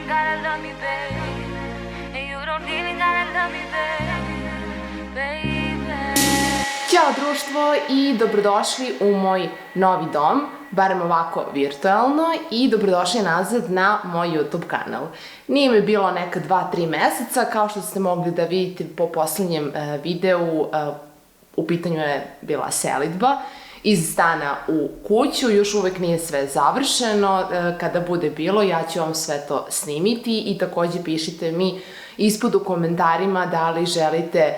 gotta love me, babe. And you don't even gotta love me, baby. Ćao društvo i dobrodošli u moj novi dom, barem ovako virtualno, i dobrodošli nazad na moj YouTube kanal. Nije mi bilo neka 2-3 meseca, kao što ste mogli da vidite po poslednjem videu, u pitanju je bila selidba iz stana u kuću, još uvek nije sve završeno, kada bude bilo ja ću vam sve to snimiti i takođe pišite mi ispod u komentarima da li želite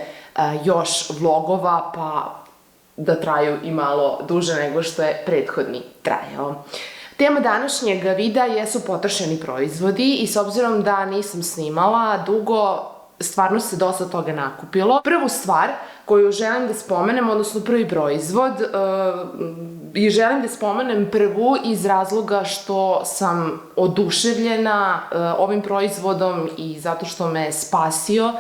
još vlogova pa da traju i malo duže nego što je prethodni trajao. Tema današnjeg videa jesu potrošeni proizvodi i s obzirom da nisam snimala dugo, stvarno se dosta toga nakupilo. Prvu stvar koju želim da spomenem, odnosno prvi proizvod, i želim da spomenem prvu iz razloga što sam oduševljena ovim proizvodom i zato što me je spasio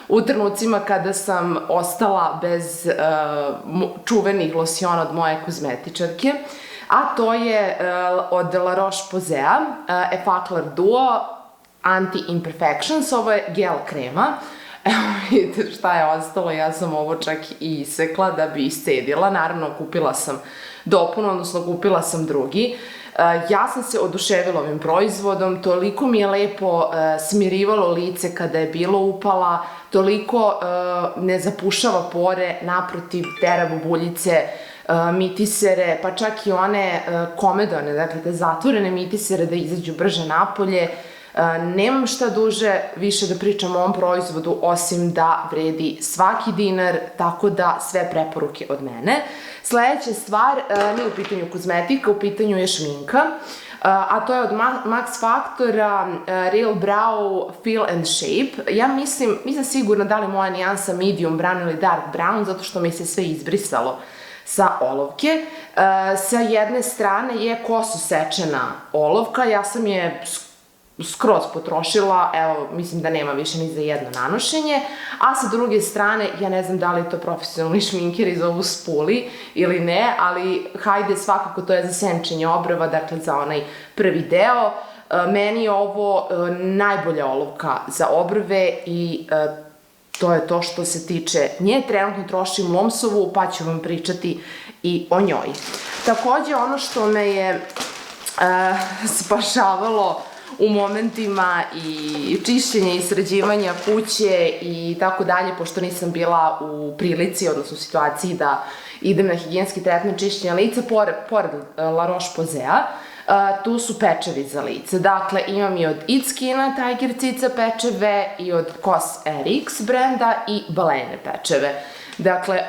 u trenucima kada sam ostala bez čuvenih losiona od moje kozmetičarke, a to je od La Roche-Posay, Effaclar Duo Anti-Imperfections, ovo je gel krema. Evo vidite šta je ostalo, ja sam ovo čak i isekla da bi iscedila, naravno kupila sam dopunu, odnosno kupila sam drugi. Ja sam se oduševila ovim proizvodom, toliko mi je lepo smirivalo lice kada je bilo upala, toliko ne zapušava pore, naprotiv tera bubuljice, mitisere, pa čak i one komedone, dakle te zatvorene mitisere da izađu brže napolje. Nemam šta duže više da pričam o ovom proizvodu osim da vredi svaki dinar, tako da sve preporuke od mene. Sledeća stvar, nije u pitanju kozmetika, u pitanju je šminka, a to je od Max Factora Real Brow Fill and Shape. Ja nisam sigurna da li moja nijansa medium brown ili dark brown, zato što mi se sve izbrisalo sa olovke. Sa jedne strane je koso sečena olovka, ja sam je skroz potrošila, evo, mislim da nema više ni za jedno nanošenje, a sa druge strane, ja ne znam da li to profesionalni šminkeri zovu spuli ili ne, ali hajde, svakako to je za senčenje obrva, dakle za onaj prvi deo. Meni je ovo najbolja olovka za obrve i to je to što se tiče nje. Trenutno trošim Lomsovu, pa ću vam pričati i o njoj. Takođe, ono što me je spašavalo u momentima i čišćenja i sređivanja kuće i tako dalje, pošto nisam bila u prilici, odnosno u situaciji da idem na higijenski tretman čišćenja lica, pored La Roche-Posay, tu su pečevi za lice. Dakle, imam i od It Skina Tiger Cica pečeve i od Cosrx brenda i Balene pečeve. Dakle,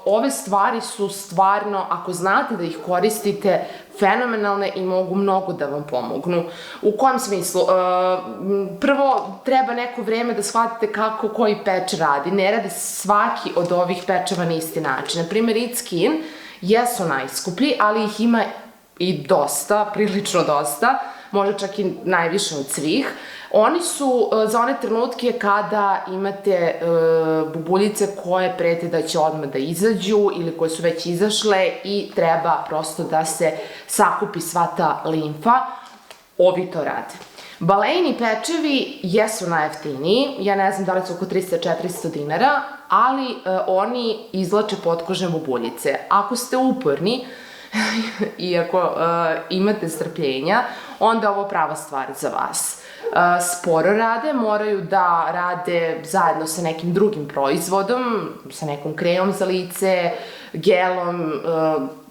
ove stvari su stvarno, ako znate da ih koristite, fenomenalne i mogu mnogo da vam pomognu. U kojem smislu? Prvo, treba neko vreme da shvatite kako koji peč radi. Ne radi svaki od ovih pečeva na isti način. Naprimer, It Skin jesu najskuplji, ali ih ima i dosta, prilično dosta, možda čak i najviše od svih. Oni su za one trenutke kada imate bubuljice koje prete da će odmah da izađu ili koje su već izašle i treba prosto da se sakupi sva ta limfa. Ovi to rade. Baleni pečevi jesu najjeftiniji, ja ne znam da li su oko 300-400 dinara, ali oni izvlače potkožne bubuljice. Ako ste uporni i ako imate strpljenja, onda je ovo prava stvar za vas. Sporo rade, moraju da rade zajedno sa nekim drugim proizvodom, sa nekom kremom za lice, gelom,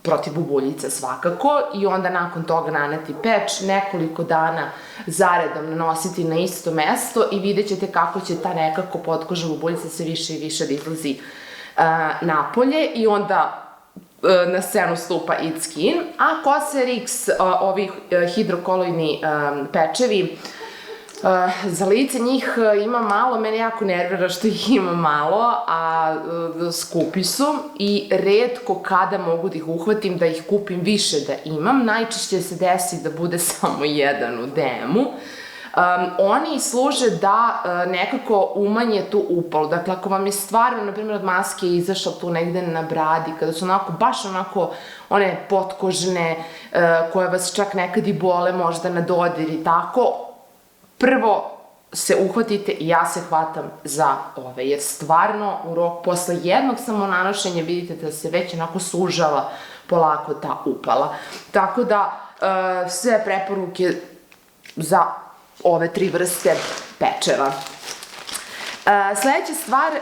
protiv bubuljica svakako, i onda nakon toga naneti peč, nekoliko dana zaredom nanositi na isto mesto i vidjet ćete kako će ta nekako potkožna bubuljica se više i više da izlazi napolje i onda na scenu stupa It Skin, a Cosrx, ovi hidrokoloidni pečevi za lice, njih ima malo, mene jako nervira što ih ima malo, a skupi su i retko kada mogu da ih uhvatim da ih kupim više da imam. Najčešće se desi da bude samo jedan u DM-u. Oni služe da nekako umanje tu upalu. Dakle, ako vam je stvarno, na primjer, od maske izašao tu negde na bradi, kada su onako, baš onako, one potkožne, koje vas čak nekad i bole možda na dodir i tako, prvo se uhvatite i ja se hvatam za ove, jer stvarno posle jednog samonanošenja vidite da se već onako sužava polako ta upala. Tako da sve preporuke za ove 3 vrste pečeva. Sledeća stvar,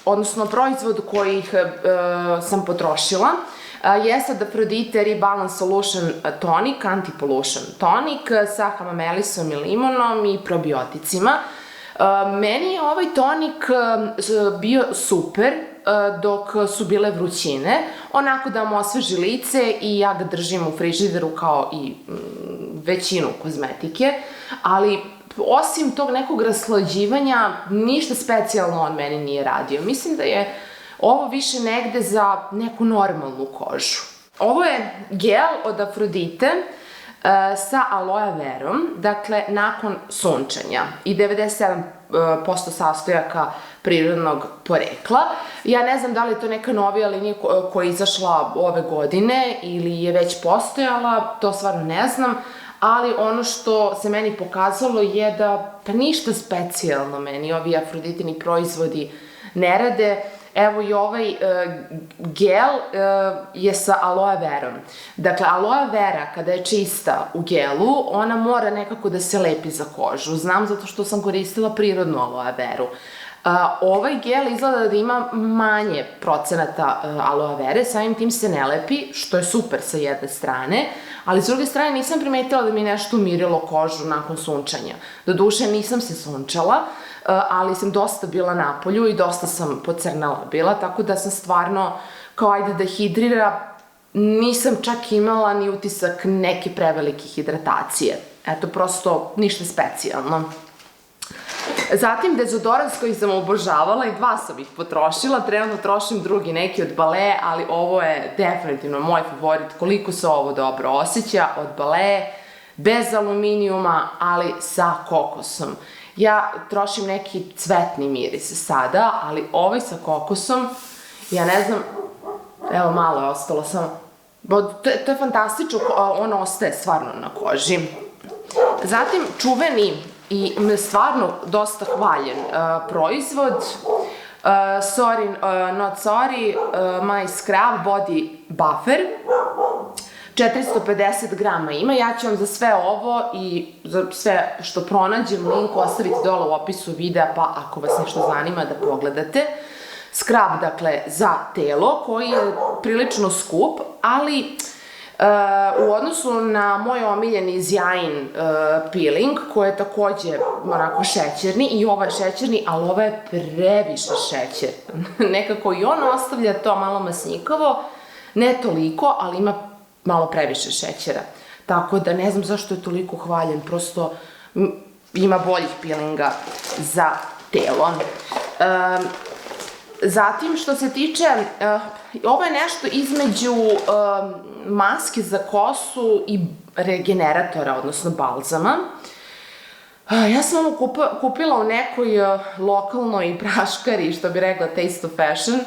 odnosno proizvod kojih sam potrošila, jeste od Aphrodite Rebalance Solution Tonic, Anti-Pollution Tonic sa hamamelisom i limonom i probioticima. Meni je ovaj tonik bio super dok su bile vrućine, onako da mu osveži lice i ja ga držim u frižideru kao i većinu kozmetike, ali osim tog nekog raslađivanja, ništa specijalno on meni nije radio. Mislim da je ovo više negde za neku normalnu kožu. Ovo je gel od Aphrodite sa aloe verom, dakle, nakon sunčanja i 97% sastojaka prirodnog porekla. Ja ne znam da li je to neka novija linija koja je izašla ove godine ili je već postojala, to stvarno ne znam, ali ono što se meni pokazalo je da pa ništa specijalno meni ovi Afroditini proizvodi ne rade. Evo i ovaj gel je sa aloe verom. Dakle, aloe vera kada je čista u gelu, ona mora nekako da se lepi za kožu. Znam zato što sam koristila prirodnu aloe veru. Ovaj gel izgleda da ima manje procenata aloe vere, samim tim se ne lepi, što je super sa jedne strane, ali s druge strane nisam primetila da mi nešto umirilo kožu nakon sunčanja. Doduše nisam se sunčala, ali sam dosta bila napolju i dosta sam pocrnala bila, tako da sam stvarno kao ajde da hidrira, nisam čak imala ni utisak neke prevelike hidratacije. Eto, prosto ništa specijalno. Zatim, dezodorans koji sam obožavala i 2 sam ih potrošila, trenutno trošim drugi, neki od Balea, ali ovo je definitivno moj favorit, koliko se ovo dobro osjeća od Balea, bez aluminijuma, ali sa kokosom. Ja trošim neki cvetni miris sada, ali ovaj sa kokosom, ja ne znam, evo malo je ostalo samo, to je fantastično, on ostaje stvarno na koži. Zatim, čuveni i stvarno dosta hvaljen proizvod, Sorry Not Sorry, My Scrub Body Buffer, 450 grama ima. Ja ću vam za sve ovo i za sve što pronađem link ostaviti dole u opisu videa, pa ako vas nešto zanima da pogledate. Scrub, dakle, za telo, koji je prilično skup, ali u odnosu na moj omiljeni Zjain peeling, koji je takođe onako šećerni, i ovo je šećerni, ali ovo je previše šećer. Nekako i on ostavlja to malo masnjikavo, ne toliko, ali ima malo previše šećera. Tako da ne znam zašto je toliko hvaljen, prosto ima boljih peelinga za telo. Zatim, što se tiče, ovo je nešto između maske za kosu i regeneratora, odnosno balzama. Ja sam ovo kupila u nekoj lokalnoj praškari, što bi rekla Taste of Fashion,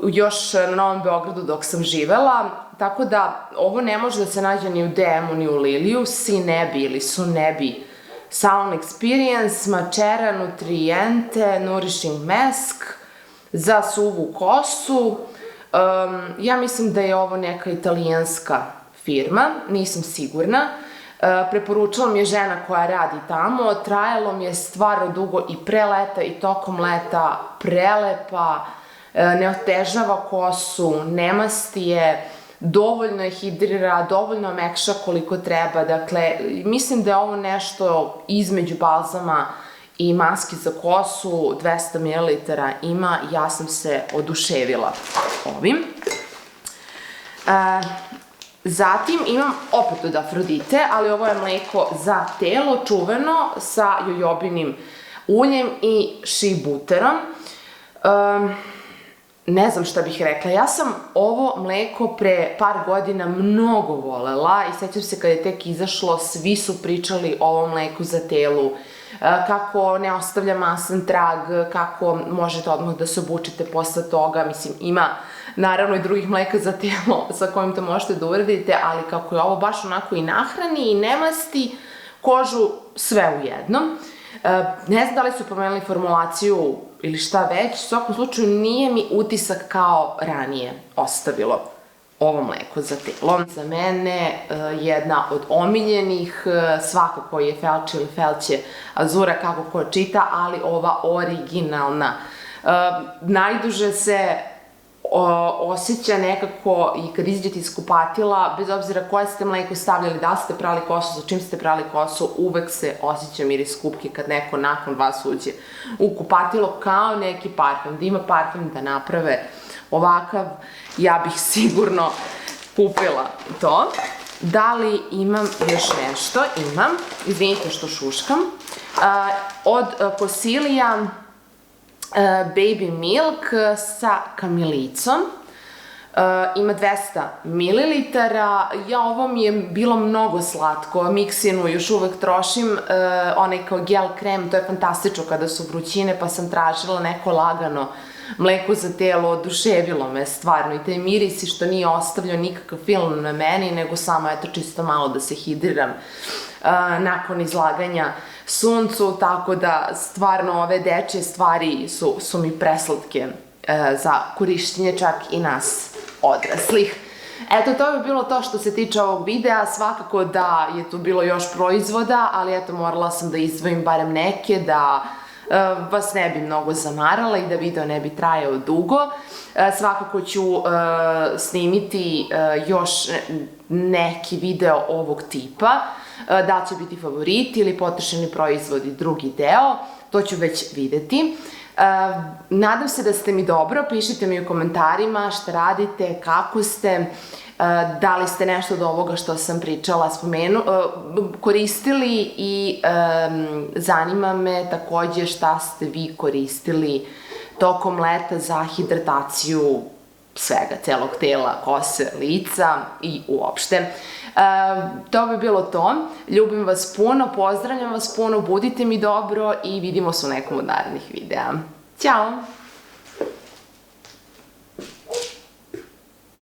još na Novom Beogradu dok sam živela, tako da ovo ne može da se nađe ni u DM-u ni u Liliju, Sinebi ili Sunebi Salon Experience, Matera, Nutriente, Nourishing Mask za suvu kosu. Ja mislim da je ovo neka italijanska firma, nisam sigurna. Preporučila mi je žena koja radi tamo, trajalo mi je stvarno dugo i pre leta i tokom leta, prelepa, ne otežava kosu, ne masti je, dovoljno je hidrira, dovoljno mekša koliko treba, dakle, mislim da je ovo nešto između balzama i maski za kosu, 200 ml ima, ja sam se oduševila ovim. Zatim imam opet od Afrodite, ali ovo je mleko za telo, čuveno, sa jojobinim uljem i shea butterom. Ne znam šta bih rekla, ja sam ovo mleko pre par godina mnogo volela i sećam se kada je tek izašlo, svi su pričali o ovom mleku za telu, kako ne ostavlja masan trag, kako možete odmah da se obučite posle toga, mislim ima naravno i drugih mleka za telo sa kojim to možete da uradite, ali kako je ovo baš onako i nahrani i ne masti, kožu, sve u jednom. Ne znam da li su promenili formulaciju ili šta već, u svakom slučaju nije mi utisak kao ranije ostavilo ovo mleko za telo. Za mene jedna od omiljenih, svakako je Felče ili Felće Azura, kako ko čita, ali ova originalna. Najduže se osjeća nekako i kad izađete iz kupatila, bez obzira koje ste mleko stavljali, da ste prali kosu, za čim ste prali kosu, uvek se osjeća miris kupke kad neko nakon vas uđe u kupatilo, kao neki parfem. Da ima parfem da naprave ovakav, ja bih sigurno kupila to. Da li imam još nešto? Imam. Izvinite što šuškam. Od Fosilija Baby Milk sa kamilicom. Ima 200 ml. Ovo mi je bilo mnogo slatko. Mixinu još uvek trošim. Onaj kao gel krem, to je fantastično kada su vrućine, pa sam tražila neko lagano mleko za telo, oduševilo me stvarno. I taj miris što nije ostavljao nikakav film na meni, nego samo eto čisto malo da se hidriram nakon izlaganja suncu, tako da stvarno ove dečje stvari su mi preslatke za korišćenje čak i nas odraslih. Eto, to bi bilo to što se tiče ovog videa. Svakako da je tu bilo još proizvoda, ali eto, morala sam da izdvojim barem neke, da vas ne bi mnogo zamarala i da video ne bi trajao dugo. Svakako ću snimiti još neki video ovog tipa. Da će biti favoriti ili potrošeni proizvodi drugi deo, to ću već videti. Nadam se da ste mi dobro, pišite mi u komentarima šta radite, kako ste, da li ste nešto od ovoga što sam pričala koristili i zanima me takođe šta ste vi koristili tokom leta za hidrataciju svega, celog tela, kose, lica i uopšte. To bi bilo to. Ljubim vas puno, pozdravljam vas puno, budite mi dobro i vidimo se u nekom od narednih videa. Ćao!